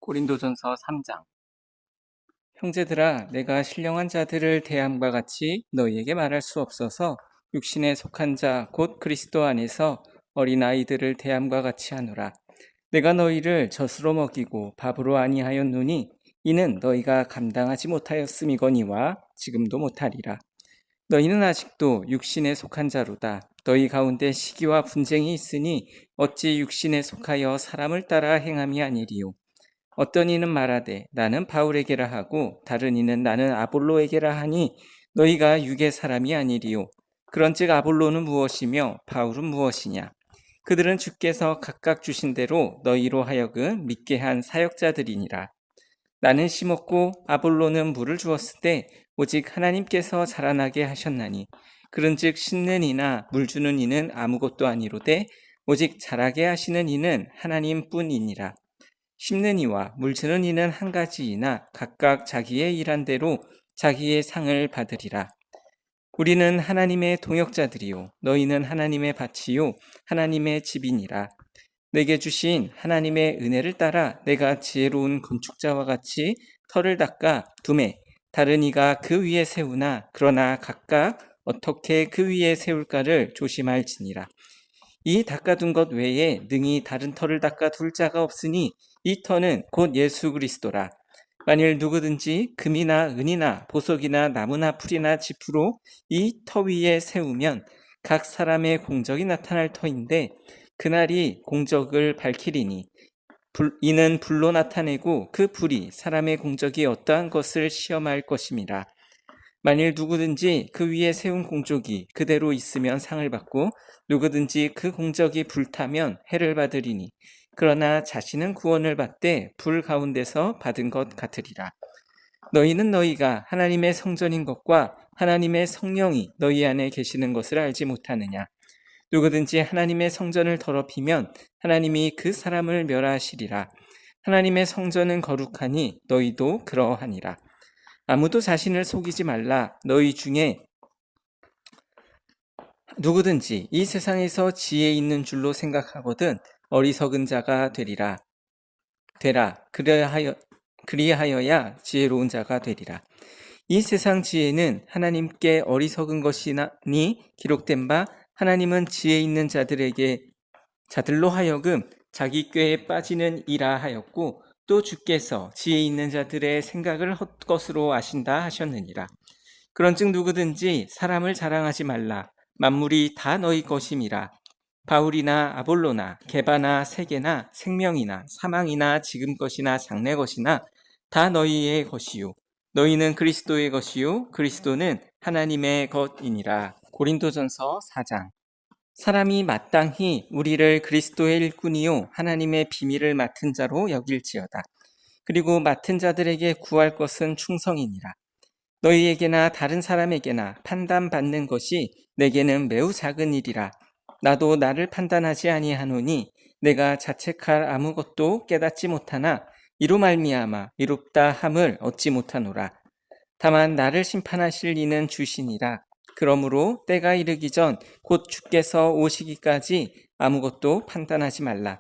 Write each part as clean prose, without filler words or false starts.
고린도전서 3장. 형제들아, 내가 신령한 자들을 대함과 같이 너희에게 말할 수 없어서 육신에 속한 자 곧 그리스도 안에서 어린아이들을 대함과 같이 하노라. 내가 너희를 젖으로 먹이고 밥으로 아니하였노니 이는 너희가 감당하지 못하였음이거니와 지금도 못하리라. 너희는 아직도 육신에 속한 자로다. 너희 가운데 시기와 분쟁이 있으니 어찌 육신에 속하여 사람을 따라 행함이 아니리요. 어떤 이는 말하되 나는 바울에게라 하고 다른 이는 나는 아볼로에게라 하니 너희가 육의 사람이 아니리요. 그런즉 아볼로는 무엇이며 바울은 무엇이냐? 그들은 주께서 각각 주신 대로 너희로 하여금 믿게 한 사역자들이니라. 나는 심었고 아볼로는 물을 주었을 때 오직 하나님께서 자라나게 하셨나니 그런즉 심는 이나 물 주는 이는 아무것도 아니로되 오직 자라게 하시는 이는 하나님뿐이니라. 심는 이와 물 주는 이는 한 가지이나 각각 자기의 일한 대로 자기의 상을 받으리라. 우리는 하나님의 동역자들이요 너희는 하나님의 밭이요 하나님의 집이니라. 내게 주신 하나님의 은혜를 따라 내가 지혜로운 건축자와 같이 터를 닦아 두매 다른 이가 그 위에 세우나 그러나 각각 어떻게 그 위에 세울까를 조심할지니라. 이 닦아둔 것 외에 능히 다른 터를 닦아둘 자가 없으니 이 터는 곧 예수 그리스도라. 만일 누구든지 금이나 은이나 보석이나 나무나 풀이나 지푸로 이 터 위에 세우면 각 사람의 공적이 나타날 터인데 그날이 공적을 밝히리니 이는 불로 나타내고 그 불이 사람의 공적이 어떠한 것을 시험할 것임이라. 만일 누구든지 그 위에 세운 공적이 그대로 있으면 상을 받고 누구든지 그 공적이 불타면 해를 받으리니 그러나 자신은 구원을 받되 불 가운데서 받은 것 같으리라. 너희는 너희가 하나님의 성전인 것과 하나님의 성령이 너희 안에 계시는 것을 알지 못하느냐? 누구든지 하나님의 성전을 더럽히면 하나님이 그 사람을 멸하시리라. 하나님의 성전은 거룩하니 너희도 그러하니라. 아무도 자신을 속이지 말라. 너희 중에 누구든지 이 세상에서 지혜 있는 줄로 생각하거든 어리석은 자가 되라. 그리하여야 지혜로운 자가 되리라. 이 세상 지혜는 하나님께 어리석은 것이니 기록된 바 하나님은 지혜 있는 자들로 하여금 자기 꾀에 빠지는 이라 하였고 또 주께서 지혜 있는 자들의 생각을 헛것으로 아신다 하셨느니라. 그런즉 누구든지 사람을 자랑하지 말라. 만물이 다 너희 것임이라. 바울이나 아볼로나 게바나 세계나 생명이나 사망이나 지금 것이나 장래 것이나 다 너희의 것이요 너희는 그리스도의 것이요 그리스도는 하나님의 것이니라. 고린도전서 4장. 사람이 마땅히 우리를 그리스도의 일꾼이요 하나님의 비밀을 맡은 자로 여길지어다. 그리고 맡은 자들에게 구할 것은 충성이니라. 너희에게나 다른 사람에게나 판단받는 것이 내게는 매우 작은 일이라. 나도 나를 판단하지 아니하노니 내가 자책할 아무것도 깨닫지 못하나 이로 말미암아 이롭다 함을 얻지 못하노라. 다만 나를 심판하실 이는 주시니라. 그러므로 때가 이르기 전 곧 주께서 오시기까지 아무것도 판단하지 말라.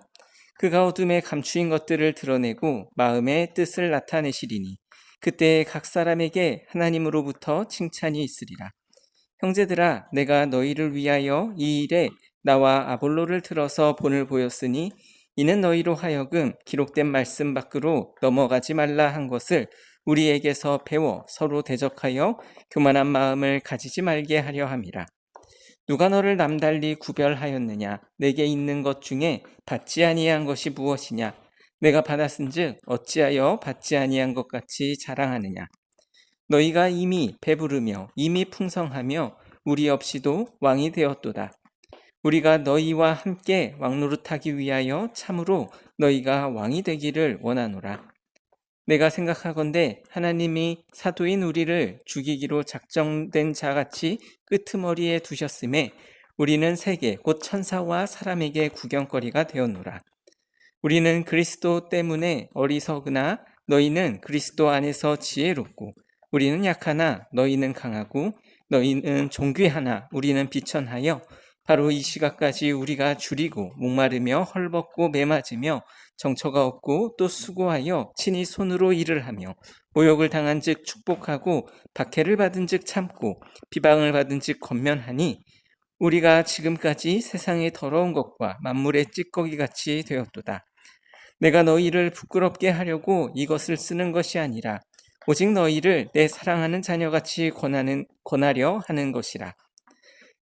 그가 어둠에 감추인 것들을 드러내고 마음의 뜻을 나타내시리니 그때 각 사람에게 하나님으로부터 칭찬이 있으리라. 형제들아, 내가 너희를 위하여 이 일에 나와 아볼로를 들어서 본을 보였으니 이는 너희로 하여금 기록된 말씀 밖으로 넘어가지 말라 한 것을 우리에게서 배워 서로 대적하여 교만한 마음을 가지지 말게 하려 함이라. 누가 너를 남달리 구별하였느냐? 내게 있는 것 중에 받지 아니한 것이 무엇이냐? 내가 받았은즉 어찌하여 받지 아니한 것 같이 자랑하느냐? 너희가 이미 배부르며 이미 풍성하며 우리 없이도 왕이 되었도다. 우리가 너희와 함께 왕노릇하기 위하여 참으로 너희가 왕이 되기를 원하노라. 내가 생각하건대 하나님이 사도인 우리를 죽이기로 작정된 자같이 끄트머리에 두셨음에 우리는 세계 곧 천사와 사람에게 구경거리가 되었노라. 우리는 그리스도 때문에 어리석으나 너희는 그리스도 안에서 지혜롭고 우리는 약하나 너희는 강하고 너희는 존귀하나 우리는 비천하여 바로 이 시각까지 우리가 줄이고 목마르며 헐벗고 매맞으며 정처가 없고 또 수고하여 친히 손으로 일을 하며 모욕을 당한 즉 축복하고 박해를 받은 즉 참고 비방을 받은 즉 권면하니 우리가 지금까지 세상의 더러운 것과 만물의 찌꺼기 같이 되었도다. 내가 너희를 부끄럽게 하려고 이것을 쓰는 것이 아니라 오직 너희를 내 사랑하는 자녀같이 권하려 하는 것이라.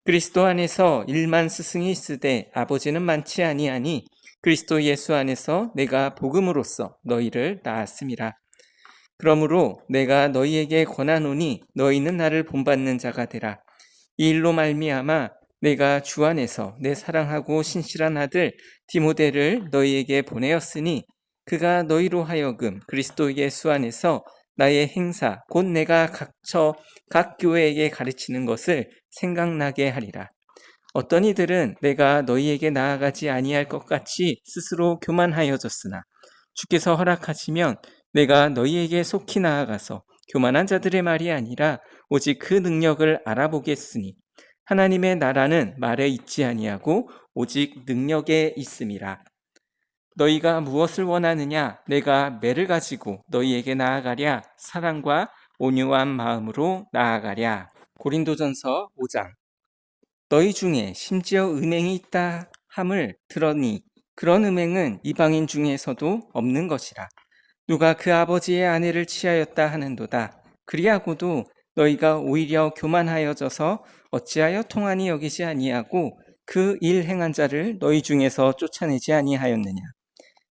그리스도 안에서 1만 스승이 있으되 아버지는 많지 아니하니 그리스도 예수 안에서 내가 복음으로써 너희를 낳았음이라. 그러므로 내가 너희에게 권하노니 너희는 나를 본받는 자가 되라. 이 일로 말미암아 내가 주 안에서 내 사랑하고 신실한 아들 디모데를 너희에게 보내었으니 그가 너희로 하여금 그리스도 예수 안에서 나의 행사 곧 내가 각 교회에게 가르치는 것을 생각나게 하리라. 어떤 이들은 내가 너희에게 나아가지 아니할 것 같이 스스로 교만하여졌으나 주께서 허락하시면 내가 너희에게 속히 나아가서 교만한 자들의 말이 아니라 오직 그 능력을 알아보겠으니 하나님의 나라는 말에 있지 아니하고 오직 능력에 있음이라. 너희가 무엇을 원하느냐? 내가 매를 가지고 너희에게 나아가랴. 사랑과 온유한 마음으로 나아가랴. 고린도전서 5장. 너희 중에 심지어 음행이 있다 함을 들으니 그런 음행은 이방인 중에서도 없는 것이라. 누가 그 아버지의 아내를 취하였다 하는도다. 그리하고도 너희가 오히려 교만하여져서 어찌하여 통하니 여기지 아니하고 그 일 행한 자를 너희 중에서 쫓아내지 아니하였느냐.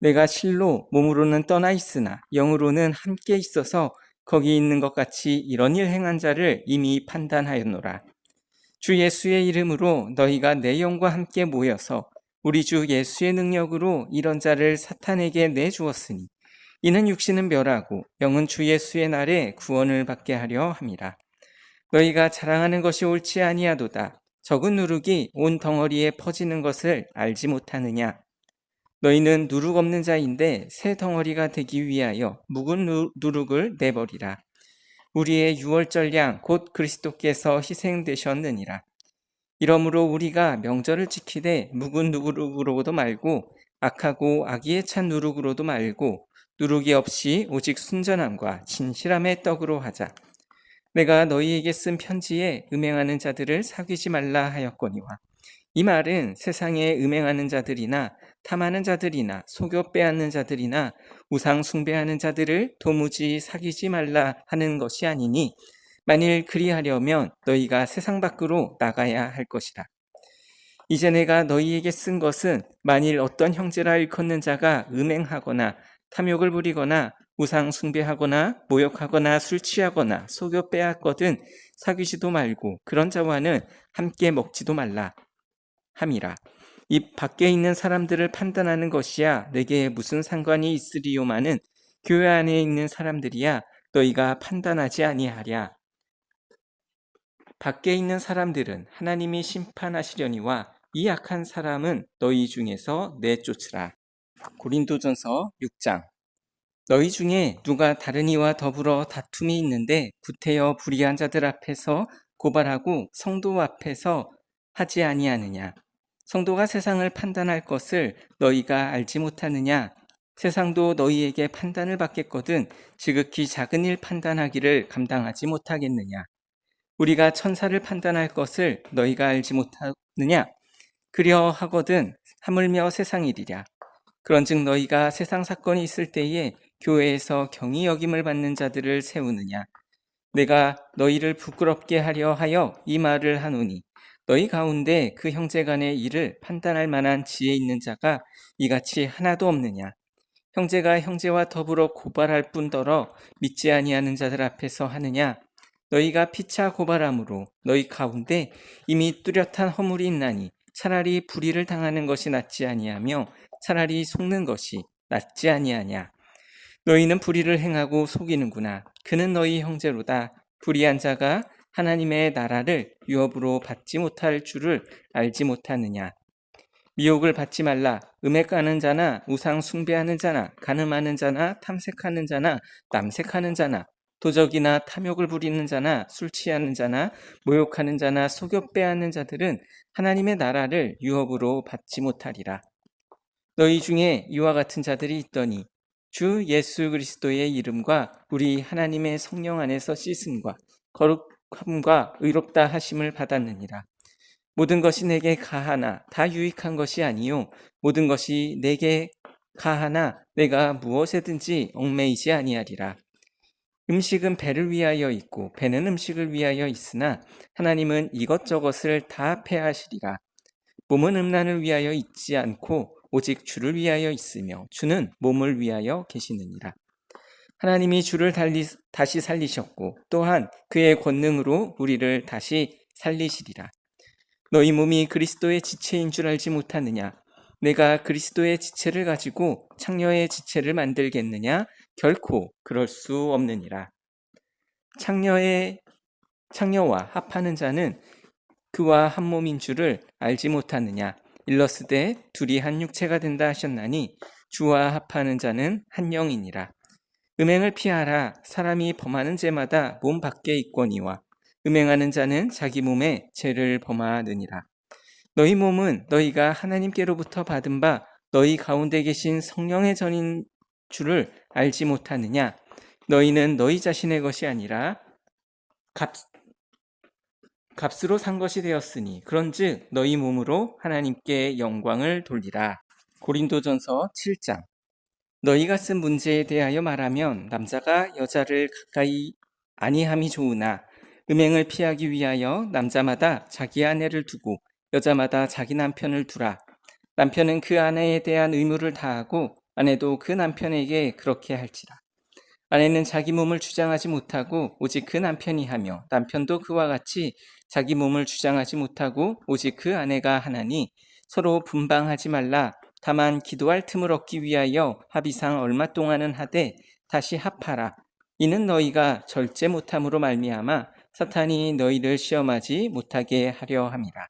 내가 실로 몸으로는 떠나 있으나 영으로는 함께 있어서 거기 있는 것 같이 이런 일 행한 자를 이미 판단하였노라. 주 예수의 이름으로 너희가 내 영과 함께 모여서 우리 주 예수의 능력으로 이런 자를 사탄에게 내주었으니 이는 육신은 멸하고 영은 주 예수의 날에 구원을 받게 하려 함이라. 너희가 자랑하는 것이 옳지 아니하도다. 적은 누룩이 온 덩어리에 퍼지는 것을 알지 못하느냐. 너희는 누룩 없는 자인데 새 덩어리가 되기 위하여 묵은 누룩을 내버리라. 우리의 유월절 양 곧 그리스도께서 희생되셨느니라. 이러므로 우리가 명절을 지키되 묵은 누룩으로도 말고 악하고 악의에 찬 누룩으로도 말고 누룩이 없이 오직 순전함과 진실함의 떡으로 하자. 내가 너희에게 쓴 편지에 음행하는 자들을 사귀지 말라 하였거니와 이 말은 세상에 음행하는 자들이나 탐하는 자들이나 속여 빼앗는 자들이나 우상 숭배하는 자들을 도무지 사귀지 말라 하는 것이 아니니 만일 그리하려면 너희가 세상 밖으로 나가야 할 것이라. 이제 내가 너희에게 쓴 것은 만일 어떤 형제라 일컫는 자가 음행하거나 탐욕을 부리거나 우상 숭배하거나 모욕하거나 술 취하거나 속여 빼앗거든 사귀지도 말고 그런 자와는 함께 먹지도 말라 함이라. 이 밖에 있는 사람들을 판단하는 것이야 내게 무슨 상관이 있으리요마는 교회 안에 있는 사람들이야 너희가 판단하지 아니하랴. 밖에 있는 사람들은 하나님이 심판하시려니와 이 악한 사람은 너희 중에서 내쫓으라. 고린도전서 6장. 너희 중에 누가 다른 이와 더불어 다툼이 있는데 구태여 불의한 자들 앞에서 고발하고 성도 앞에서 하지 아니하느냐. 성도가 세상을 판단할 것을 너희가 알지 못하느냐. 세상도 너희에게 판단을 받겠거든 지극히 작은 일 판단하기를 감당하지 못하겠느냐. 우리가 천사를 판단할 것을 너희가 알지 못하느냐. 그려 하거든 하물며 세상 일이랴. 그런즉 너희가 세상 사건이 있을 때에 교회에서 경히 여김을 받는 자들을 세우느냐. 내가 너희를 부끄럽게 하려 하여 이 말을 하노니 너희 가운데 그 형제 간의 일을 판단할 만한 지혜 있는 자가 이같이 하나도 없느냐. 형제가 형제와 더불어 고발할 뿐더러 믿지 아니하는 자들 앞에서 하느냐. 너희가 피차 고발함으로 너희 가운데 이미 뚜렷한 허물이 있나니 차라리 불의를 당하는 것이 낫지 아니하며 차라리 속는 것이 낫지 아니하냐. 너희는 불의를 행하고 속이는구나. 그는 너희 형제로다. 불의한 자가 하나님의 나라를 유업으로 받지 못할 줄을 알지 못하느냐. 미혹을 받지 말라. 음행하는 자나 우상 숭배하는 자나 간음하는 자나 탐색하는 자나 남색하는 자나 도적이나 탐욕을 부리는 자나 술 취하는 자나 모욕하는 자나 속여 빼앗는 자들은 하나님의 나라를 유업으로 받지 못하리라. 너희 중에 이와 같은 자들이 있더니 주 예수 그리스도의 이름과 우리 하나님의 성령 안에서 씻음과 거룩함과 의롭다 하심을 받았느니라. 모든 것이 내게 가하나 다 유익한 것이 아니요 모든 것이 내게 가하나 내가 무엇에든지 얽매이지 아니하리라. 음식은 배를 위하여 있고 배는 음식을 위하여 있으나 하나님은 이것저것을 다 패하시리라. 몸은 음란을 위하여 있지 않고 오직 주를 위하여 있으며 주는 몸을 위하여 계시느니라. 하나님이 주를 다시 살리셨고 또한 그의 권능으로 우리를 다시 살리시리라. 너희 몸이 그리스도의 지체인 줄 알지 못하느냐? 내가 그리스도의 지체를 가지고 창녀의 지체를 만들겠느냐? 결코 그럴 수 없느니라. 창녀와 합하는 자는 그와 한 몸인 줄을 알지 못하느냐? 일러스되 둘이 한 육체가 된다 하셨나니 주와 합하는 자는 한 영이니라. 음행을 피하라. 사람이 범하는 죄마다 몸 밖에 있거니와 음행하는 자는 자기 몸에 죄를 범하느니라. 너희 몸은 너희가 하나님께로부터 받은 바 너희 가운데 계신 성령의 전인 줄을 알지 못하느냐? 너희는 너희 자신의 것이 아니라 값으로 산 것이 되었으니 그런즉 너희 몸으로 하나님께 영광을 돌리라. 고린도전서 7장. 너희가 쓴 문제에 대하여 말하면 남자가 여자를 가까이 아니함이 좋으나 음행을 피하기 위하여 남자마다 자기 아내를 두고 여자마다 자기 남편을 두라. 남편은 그 아내에 대한 의무를 다하고 아내도 그 남편에게 그렇게 할지라. 아내는 자기 몸을 주장하지 못하고 오직 그 남편이 하며 남편도 그와 같이 자기 몸을 주장하지 못하고 오직 그 아내가 하나니 서로 분방하지 말라. 다만 기도할 틈을 얻기 위하여 합의상 얼마 동안은 하되 다시 합하라. 이는 너희가 절제 못함으로 말미암아 사탄이 너희를 시험하지 못하게 하려 함이라.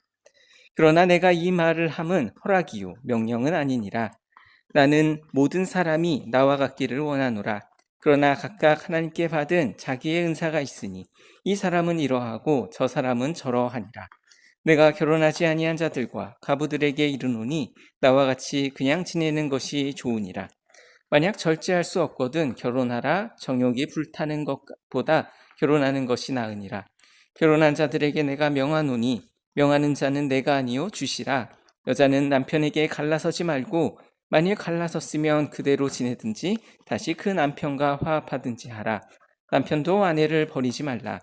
그러나 내가 이 말을 함은 허락이요 명령은 아니니라. 나는 모든 사람이 나와 같기를 원하노라. 그러나 각각 하나님께 받은 자기의 은사가 있으니 이 사람은 이러하고 저 사람은 저러하니라. 내가 결혼하지 아니한 자들과 가부들에게 이르노니 나와 같이 그냥 지내는 것이 좋으니라. 만약 절제할 수 없거든 결혼하라. 정욕이 불타는 것보다 결혼하는 것이 나으니라. 결혼한 자들에게 내가 명하노니 명하는 자는 내가 아니요 주시라. 여자는 남편에게 갈라서지 말고 만일 갈라섰으면 그대로 지내든지 다시 그 남편과 화합하든지 하라. 남편도 아내를 버리지 말라.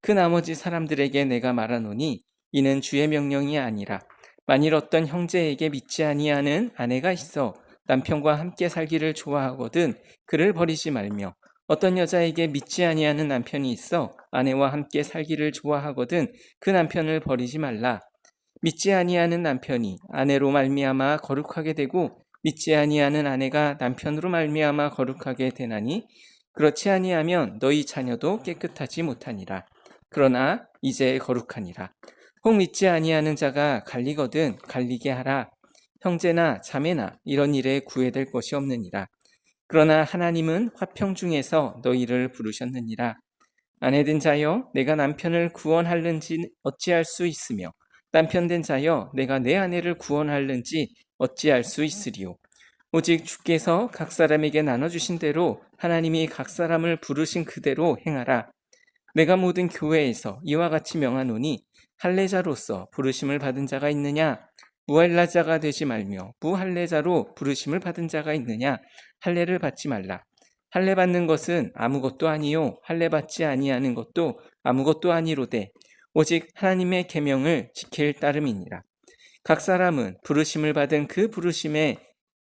그 나머지 사람들에게 내가 말하노니 이는 주의 명령이 아니라 만일 어떤 형제에게 믿지 아니하는 아내가 있어 남편과 함께 살기를 좋아하거든 그를 버리지 말며 어떤 여자에게 믿지 아니하는 남편이 있어 아내와 함께 살기를 좋아하거든 그 남편을 버리지 말라. 믿지 아니하는 남편이 아내로 말미암아 거룩하게 되고 믿지 아니하는 아내가 남편으로 말미암아 거룩하게 되나니 그렇지 아니하면 너희 자녀도 깨끗하지 못하니라. 그러나 이제 거룩하니라. 혹 믿지 아니하는 자가 갈리거든 갈리게 하라. 형제나 자매나 이런 일에 구애될 것이 없느니라. 그러나 하나님은 화평 중에서 너희를 부르셨느니라. 아내된 자여 내가 남편을 구원할는지 어찌할 수 있으며 남편된 자여 내가 내 아내를 구원할는지 어찌할 수 있으리요. 오직 주께서 각 사람에게 나눠주신 대로 하나님이 각 사람을 부르신 그대로 행하라. 내가 모든 교회에서 이와 같이 명하노니 할례자로서 부르심을 받은 자가 있느냐? 무할례자가 되지 말며 무할례자로 부르심을 받은 자가 있느냐? 할례를 받지 말라. 할례 받는 것은 아무것도 아니요 할례 받지 아니하는 것도 아무것도 아니로되 오직 하나님의 계명을 지킬 따름이니라. 각 사람은 부르심을 받은 그 부르심에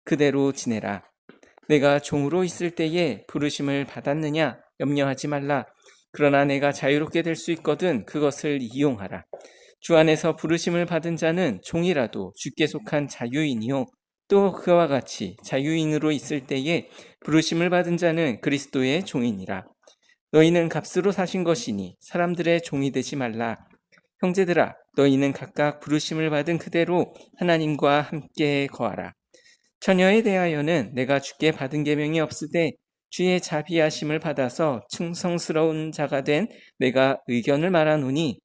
그대로 지내라. 내가 종으로 있을 때에 부르심을 받았느냐? 염려하지 말라. 그러나 내가 자유롭게 될 수 있거든 그것을 이용하라. 주 안에서 부르심을 받은 자는 종이라도 주께 속한 자유인이요 또 그와 같이 자유인으로 있을 때에 부르심을 받은 자는 그리스도의 종이니라. 너희는 값으로 사신 것이니 사람들의 종이 되지 말라. 형제들아 너희는 각각 부르심을 받은 그대로 하나님과 함께 거하라. 처녀에 대하여는 내가 주께 받은 계명이 없으되 주의 자비하심을 받아서 충성스러운 자가 된 내가 의견을 말하노니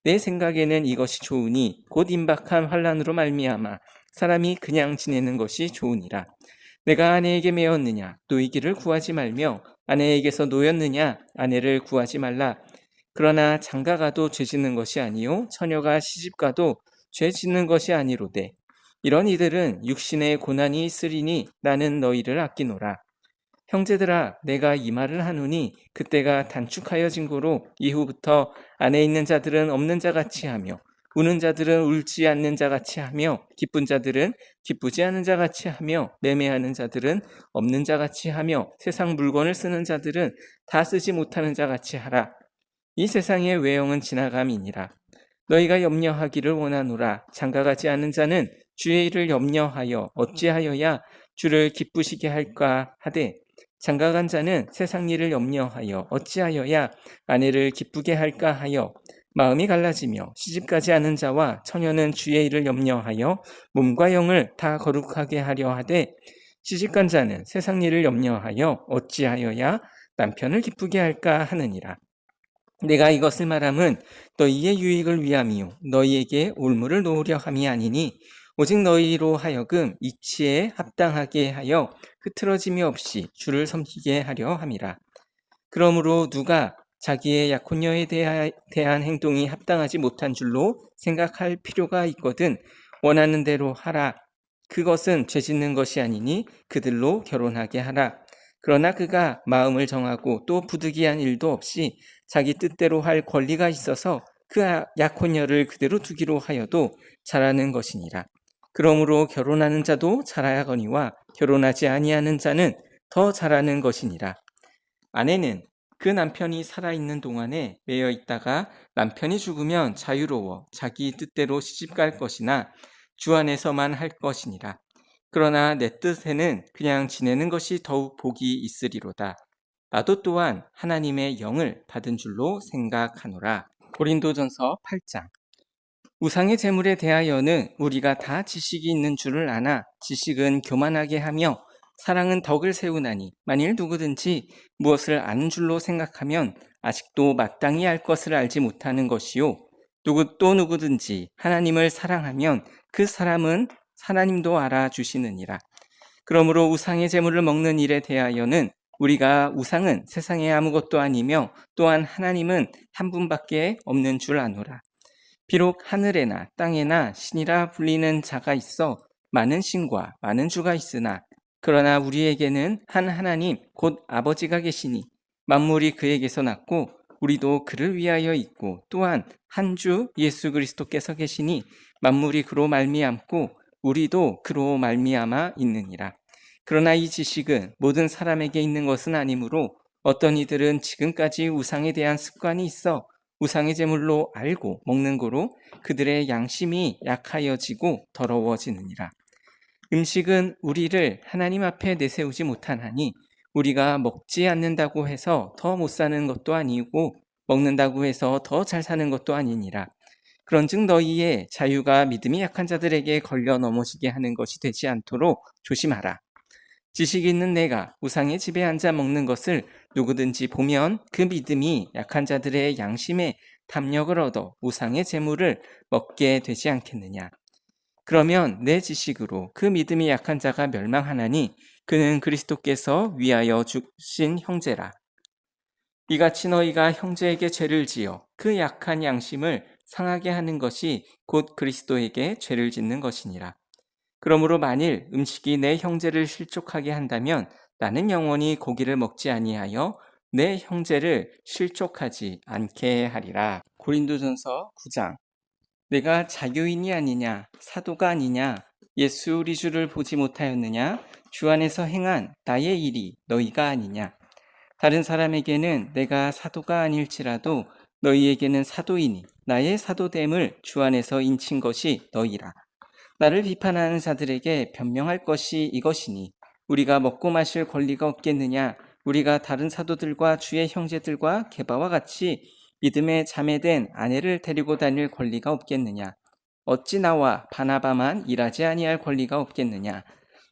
내 생각에는 이것이 좋으니 곧 임박한 환난으로 말미암아 사람이 그냥 지내는 것이 좋으니라. 내가 아내에게 매었느냐 노이기를 구하지 말며 아내에게서 노였느냐 아내를 구하지 말라. 그러나 장가가도 죄 짓는 것이 아니요 처녀가 시집가도 죄 짓는 것이 아니로되 이런 이들은 육신의 고난이 있으리니 나는 너희를 아끼노라. 형제들아 내가 이 말을 하노니 그때가 단축하여진 고로 이후부터 안에 있는 자들은 없는 자같이 하며 우는 자들은 울지 않는 자같이 하며 기쁜 자들은 기쁘지 않은 자같이 하며 매매하는 자들은 없는 자같이 하며 세상 물건을 쓰는 자들은 다 쓰지 못하는 자같이 하라. 이 세상의 외형은 지나감이니라. 너희가 염려하기를 원하노라. 장가가지 않은 자는 주의 일을 염려하여 어찌하여야 주를 기쁘시게 할까 하되 장가간 자는 세상 일을 염려하여 어찌하여야 아내를 기쁘게 할까 하여 마음이 갈라지며 시집가지 않은 자와 처녀는 주의 일을 염려하여 몸과 영을 다 거룩하게 하려 하되 시집간 자는 세상 일을 염려하여 어찌하여야 남편을 기쁘게 할까 하느니라. 내가 이것을 말함은 너희의 유익을 위함이요 너희에게 올무를 놓으려 함이 아니니 오직 너희로 하여금 이치에 합당하게 하여 흐트러짐이 없이 주를 섬기게 하려 함이라. 그러므로 누가 자기의 약혼녀에 대한 행동이 합당하지 못한 줄로 생각할 필요가 있거든 원하는 대로 하라. 그것은 죄 짓는 것이 아니니 그들로 결혼하게 하라. 그러나 그가 마음을 정하고 또 부득이한 일도 없이 자기 뜻대로 할 권리가 있어서 그 약혼녀를 그대로 두기로 하여도 잘하는 것이니라. 그러므로 결혼하는 자도 잘하거니와 결혼하지 아니하는 자는 더 잘하는 것이니라. 아내는 그 남편이 살아있는 동안에 매여 있다가 남편이 죽으면 자유로워 자기 뜻대로 시집갈 것이나 주 안에서만 할 것이니라. 그러나 내 뜻에는 그냥 지내는 것이 더욱 복이 있으리로다. 나도 또한 하나님의 영을 받은 줄로 생각하노라. 고린도전서 8장. 우상의 재물에 대하여는 우리가 다 지식이 있는 줄을 아나 지식은 교만하게 하며 사랑은 덕을 세우나니 만일 누구든지 무엇을 아는 줄로 생각하면 아직도 마땅히 알 것을 알지 못하는 것이요 또 누구든지 하나님을 사랑하면 그 사람은 하나님도 알아주시느니라. 그러므로 우상의 재물을 먹는 일에 대하여는 우리가 우상은 세상에 아무것도 아니며 또한 하나님은 한 분밖에 없는 줄 아노라. 비록 하늘에나 땅에나 신이라 불리는 자가 있어 많은 신과 많은 주가 있으나 그러나 우리에게는 한 하나님 곧 아버지가 계시니 만물이 그에게서 났고 우리도 그를 위하여 있고 또한 한 주 예수 그리스도께서 계시니 만물이 그로 말미암고 우리도 그로 말미암아 있느니라. 그러나 이 지식은 모든 사람에게 있는 것은 아니므로 어떤 이들은 지금까지 우상에 대한 습관이 있어 우상의 제물로 알고 먹는 거로 그들의 양심이 약하여지고 더러워지느니라. 음식은 우리를 하나님 앞에 내세우지 못하나니 우리가 먹지 않는다고 해서 더 못 사는 것도 아니고 먹는다고 해서 더 잘 사는 것도 아니니라. 그런즉 너희의 자유가 믿음이 약한 자들에게 걸려 넘어지게 하는 것이 되지 않도록 조심하라. 지식이 있는 내가 우상의 집에 앉아 먹는 것을 누구든지 보면 그 믿음이 약한 자들의 양심에 담력을 얻어 우상의 재물을 먹게 되지 않겠느냐. 그러면 내 지식으로 그 믿음이 약한 자가 멸망하나니 그는 그리스도께서 위하여 주신 형제라. 이같이 너희가 형제에게 죄를 지어 그 약한 양심을 상하게 하는 것이 곧 그리스도에게 죄를 짓는 것이니라. 그러므로 만일 음식이 내 형제를 실족하게 한다면 나는 영원히 고기를 먹지 아니하여 내 형제를 실족하지 않게 하리라. 고린도전서 9장. 내가 자교인이 아니냐 사도가 아니냐 예수 우리 주를 보지 못하였느냐 주 안에서 행한 나의 일이 너희가 아니냐. 다른 사람에게는 내가 사도가 아닐지라도 너희에게는 사도이니 나의 사도됨을 주 안에서 인친 것이 너희라. 나를 비판하는 자들에게 변명할 것이 이것이니 우리가 먹고 마실 권리가 없겠느냐. 우리가 다른 사도들과 주의 형제들과 게바와 같이 믿음에 자매된 아내를 데리고 다닐 권리가 없겠느냐. 어찌 나와 바나바만 일하지 아니할 권리가 없겠느냐.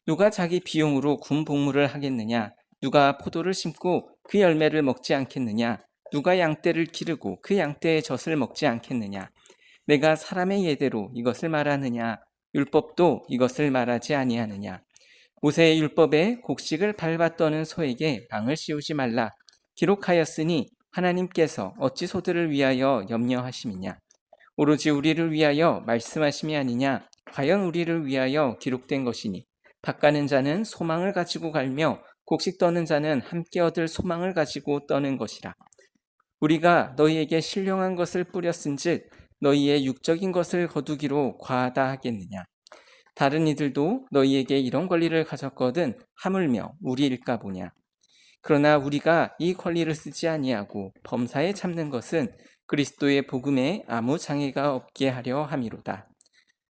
누가 자기 비용으로 군 복무를 하겠느냐. 누가 포도를 심고 그 열매를 먹지 않겠느냐. 누가 양떼를 기르고 그 양떼의 젖을 먹지 않겠느냐. 내가 사람의 예대로 이것을 말하느냐. 율법도 이것을 말하지 아니하느냐. 모세의 율법에 곡식을 밟아 떠는 소에게 방을 씌우지 말라 기록하였으니 하나님께서 어찌 소들을 위하여 염려하심이냐. 오로지 우리를 위하여 말씀하심이 아니냐. 과연 우리를 위하여 기록된 것이니 밭가는 자는 소망을 가지고 갈며 곡식 떠는 자는 함께 얻을 소망을 가지고 떠는 것이라. 우리가 너희에게 신령한 것을 뿌렸은즉 너희의 육적인 것을 거두기로 과하다 하겠느냐. 다른 이들도 너희에게 이런 권리를 가졌거든 하물며 우리일까 보냐. 그러나 우리가 이 권리를 쓰지 아니하고 범사에 참는 것은 그리스도의 복음에 아무 장애가 없게 하려 함이로다.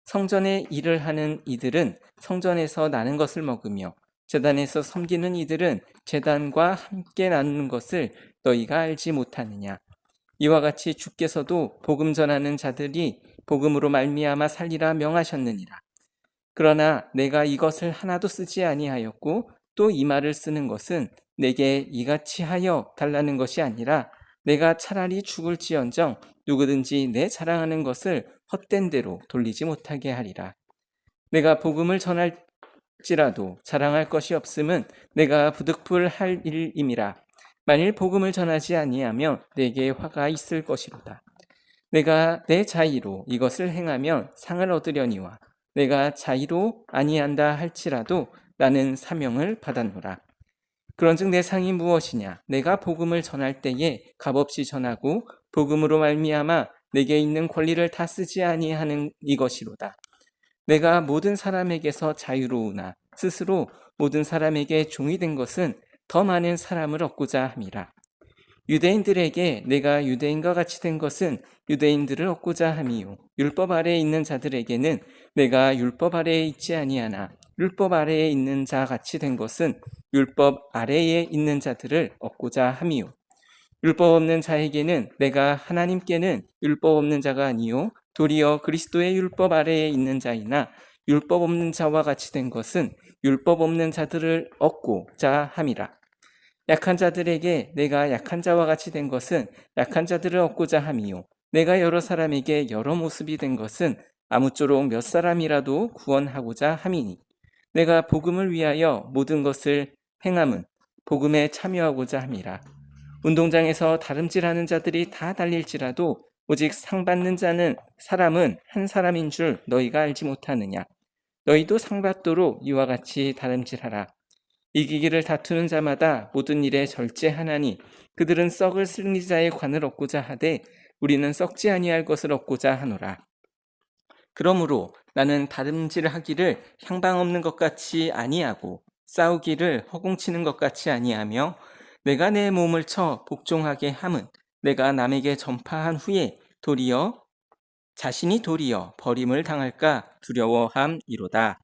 성전의 일을 하는 이들은 성전에서 나는 것을 먹으며 제단에서 섬기는 이들은 제단과 함께 나누는 것을 너희가 알지 못하느냐. 이와 같이 주께서도 복음 전하는 자들이 복음으로 말미암아 살리라 명하셨느니라. 그러나 내가 이것을 하나도 쓰지 아니하였고 또 이 말을 쓰는 것은 내게 이같이 하여 달라는 것이 아니라 내가 차라리 죽을지언정 누구든지 내 자랑하는 것을 헛된 대로 돌리지 못하게 하리라. 내가 복음을 전할지라도 자랑할 것이 없음은 내가 부득불할 일임이라. 만일 복음을 전하지 아니하면 내게 화가 있을 것이로다. 내가 내 자의로 이것을 행하면 상을 얻으려니와 내가 자의로 아니한다 할지라도 나는 사명을 받았노라. 그런즉 내 상이 무엇이냐? 내가 복음을 전할 때에 값없이 전하고 복음으로 말미암아 내게 있는 권리를 다 쓰지 아니하는 이것이로다. 내가 모든 사람에게서 자유로우나 스스로 모든 사람에게 종이 된 것은 더 많은 사람을 얻고자 함이라. 유대인들에게 내가 유대인과 같이 된 것은 유대인들을 얻고자 함이요 율법 아래에 있는 자들에게는 내가 율법 아래에 있지 아니하나 율법 아래에 있는 자 같이 된 것은 율법 아래에 있는 자들을 얻고자 함이요 율법 없는 자에게는 내가 하나님께는 율법 없는 자가 아니요 도리어 그리스도의 율법 아래에 있는 자이나 율법 없는 자와 같이 된 것은 율법 없는 자들을 얻고자 함이라. 약한 자들에게 내가 약한 자와 같이 된 것은 약한 자들을 얻고자 함이요 내가 여러 사람에게 여러 모습이 된 것은 아무쪼록 몇 사람이라도 구원하고자 함이니 내가 복음을 위하여 모든 것을 행함은 복음에 참여하고자 함이라. 운동장에서 다름질하는 자들이 다 달릴지라도 오직 상 받는 사람은 한 사람인 줄 너희가 알지 못하느냐. 너희도 상 받도록 이와 같이 다름질하라. 이기기를 다투는 자마다 모든 일에 절제하나니 그들은 썩을 승리자의 관을 얻고자 하되 우리는 썩지 아니할 것을 얻고자 하노라. 그러므로 나는 다름질하기를 향방 없는 것 같이 아니하고 싸우기를 허공치는 것 같이 아니하며 내가 내 몸을 쳐 복종하게 함은 내가 남에게 전파한 후에 자신이 도리어 버림을 당할까 두려워함이로다.